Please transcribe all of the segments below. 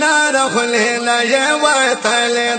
نار خليلا يا وطل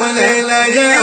خليلا يا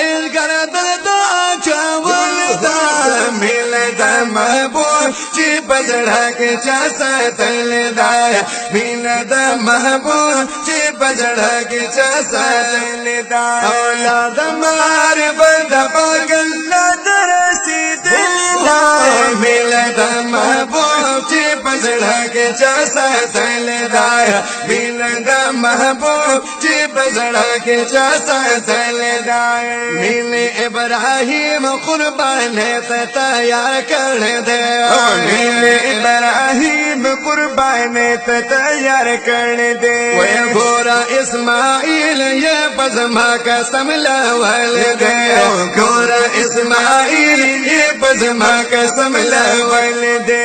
القرد دا چاول دا ميلا د محبوب چی پزڑا کے چا ساتل دایا ميلا د محبوب چی پزڑا کے چا ساتل دایا اولاد مار بند پاگل درسی دایا ميلا د محبوب چی پزڑا کے چا ساتل دایا ميلا د محبوب چی پزڑا کے چا ساتل دایا ميلا ابراہیم قربان تیار کر دے ميلا ابراہیم قربان تیار کر دے وہ گورا اسماعیل یہ پزما قسم لاول دے گورا اسماعیل یہ پزما قسم لاول دے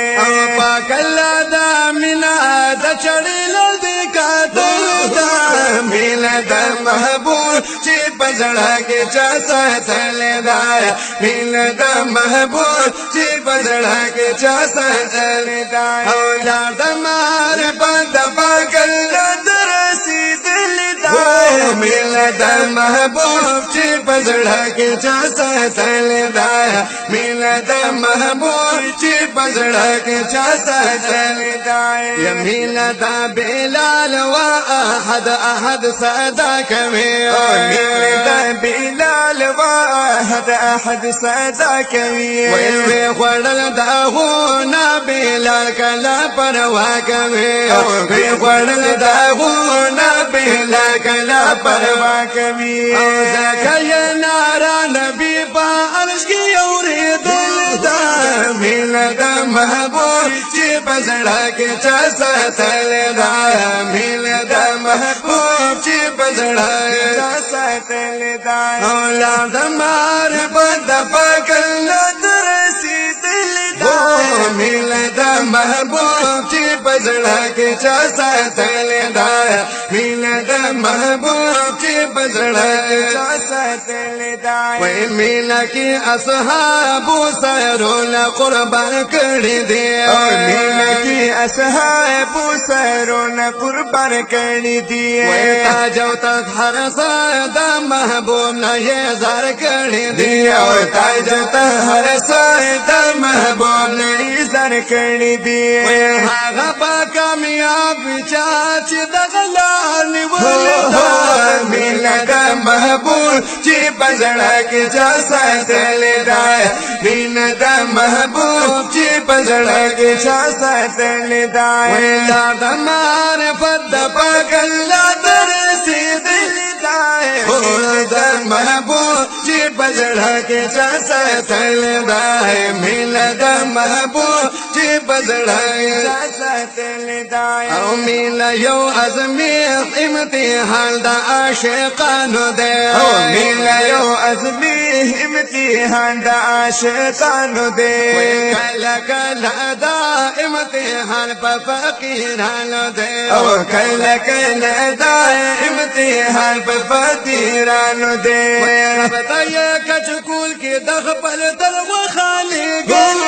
پاک اللہ دا منا دا چڑی لدی کا دل دا ميلا د محبوب چی پزڑا کے چا ساتل دایا ميلا د محبوب چی پزڑا کے چا ساتل دایا اولاد مار بند پاگل درسی دل دایا ميلا د محبوب چی پزڑا کے چا ساتل دایا ميلا د محبوب چی پزڑا کے چا ساتل دایا یا ميلا د بلال و احد صدا کوي ميلا د بلال و احد صدا کوي وي خړل دا هو نا بلال کلا پروا کوي وي خړل دا هو نا بلال کلا پروا کوي زکه نارا نبی په عرش کې اورېدل دا ميلا د محبوب چې پزړه کې چا ساتل دا ميلا د محبوب چې پزړه چا ساتل دا اولاد مار بد پاگل درسی دل دا ميلا د محبوب چې پزړه کې چا ساتل دا ميلا د محبوب چې پزړه چا ساتل دا وای ميلا کې اصحاب سرونه قربان کړي دي ميلا کې اصحاب سرونه قربان کړي دي وای تاج او تطهر د محبوب نه یې زار کړي دي او تاج او تطهر د محبوب نه یې زار کړي دي وای هغه با کامیاب چا چې د غلان ولدا ميلا د محبوب چې پزړه کې چا ساتل دایا ميلا د محبوب چې پزړه کې چا ساتل دایا یاد مار پد پاگل درسی دل دایا د محبوب چې پزړه کې چا ساتل دایا ميلا د محبوب چې پزړه کې چا ساتل دایا او ميلا یو ازمیخ امتحان د عاشقانو دی او ميلا یو ازمیخ امتحان د عاشقانو دی کله کله دا امتحان په فقیرانو دی او کله کله دا امتحان په فقیرانو دی پته یې کچکول کې د خپل دل وخالي ګل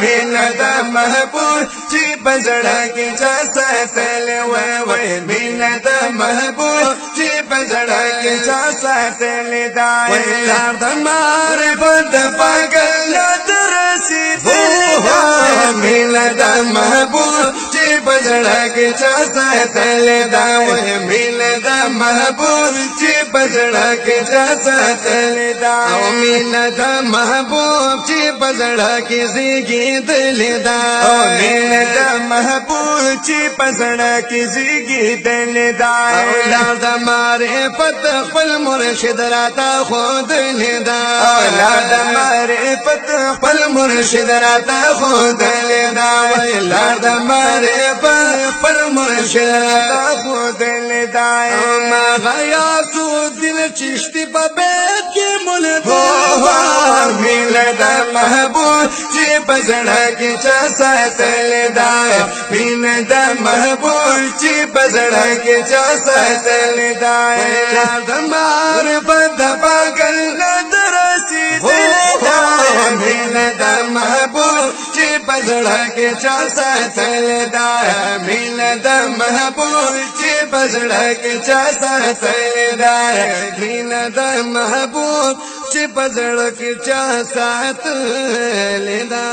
ميلا د محبوب چې پزړه کې چا ساتل وای ميلا د محبوب چې پزړه کې چا ساتل دایا لار د مار بد پاگل درسی دل مینه د محبوب چې پزړه کې چا ساتلې دا وای مینه د محبوب چې پزړه کې چا ساتلې دا او مینه د محبوب چې پزړه کې زیږېدلې دا او مینه د محبوب چې پزړه کې زیږېدلې دا اولاد معرفت خپل مرشد راته ښودلې دا اولاد معرفت خپل مرشد راته ښودلې دا اولاد معرفت خپل مرشد راته ښودلې دا ما غیاث الدین چشتی په بیت کې مولد مینه د محبوب چې پزړه کې چا ساتلې دا مینه د محبوب چې پزړه کې چا ساتلې دا د معرفت د پاگل نه درسېدلې دا مینه د محبوب چې پزړه کې چا ساتلې دا مینه د محبوب چې پزړه کې چا ساتلې دا مینه د محبوب چې پزړه کې چا ساتلې دا